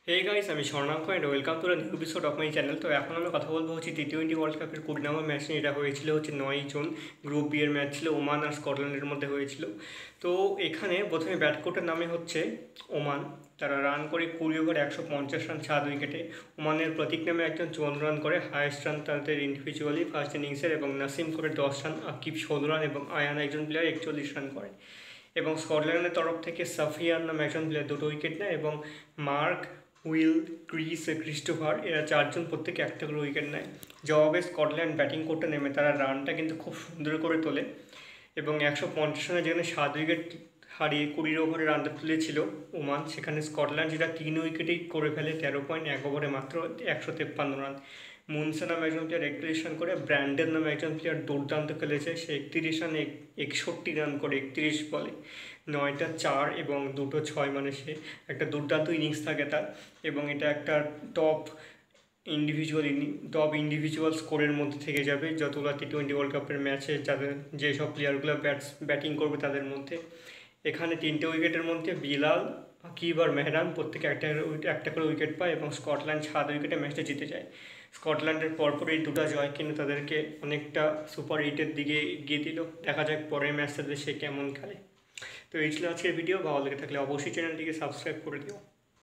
হে guys, আমি Swarnanka and welcome to the new episode of my channel. তো এখন আমরা কথা বলবো হচ্ছে টি20 ওয়ার্ল্ড কাপের 20 নম্বর ম্যাচ নিয়ে। এটা হয়েছিল হচ্ছে 9 জুন। গ্রুপ বি এর ম্যাচ ছিল, ওমান আর স্কটল্যান্ডের মধ্যে হয়েছিল। তো এখানে প্রথমে ব্যাট করতে নামে হচ্ছে ওমান। তারা রান করে 20 ওভার 150 রান 7 উইকেটে। ওমানের প্রতীক নামে একজন 54 রান করে, হায়েস্ট রান তাদের ইন্ডিভিজুয়ালি ফার্স্ট ইনিংসের, এবং নাসিম করে 10 রান, আকিব 16 রান এবং আয়ান একজন প্লেয়ার 41 রান করে। এবং স্কটল্যান্ডের তরফ থেকে সাফিয়ান নামে একজন প্লেয়ার 2টো উইকেট নেয়, এবং মার্ক, উইল, ক্রিস্টোফার এরা 4জন প্রত্যেকে একটা করে উইকেট নেয়। জবাবে স্কটল্যান্ড ব্যাটিং করতে নেমে তারা রানটা কিন্তু খুব সুন্দর করে তোলে, এবং 150 রানে যেখানে 7 উইকেট হারিয়ে 20 ওভারে রানটা তুলেছিল ওমান, সেখানে স্কটল্যান্ড যেটা 3 উইকেটেই করে ফেলে 13.1 ওভারে মাত্র 153 রান। মুনসে নামে একজন প্লেয়ার 31 রান করে, ব্র্যান্ডেন নামে একজন প্লেয়ার দুর্দান্ত খেলেছে, সে 31 রানে 61 রান করে 31 বলে, 9টা 4 এবং 2টো 6, মানে সে একটা দুর্দান্ত ইনিংস থাকে তার। এবং এটা একটা টপ ইন্ডিভিজুয়াল স্কোরের মধ্যে থেকে যাবে যতগুলো টি20 ওয়ার্ল্ড কাপের ম্যাচে, যাদের যেসব প্লেয়ারগুলো ব্যাটিং করবে তাদের মধ্যে। এখানে 3টে উইকেটের মধ্যে বিলাল, আকিব আর মেহরান প্রত্যেকে একটা করে উইকেট পায়, এবং স্কটল্যান্ড 7 উইকেটে ম্যাচটা জিতে যায়। স্কটল্যান্ডের পরপর এই দুটো জয় কিন্তু তাদেরকে অনেকটা সুপার 8-এর দিকে এগিয়ে দিল। দেখা যাক পরের ম্যাচটাতে সে কেমন খেলে। তো এই ছিল আজকের ভিডিও। ভালো লেগে থাকলে অবশ্যই চ্যানেলটিকে সাবস্ক্রাইব করে দিও।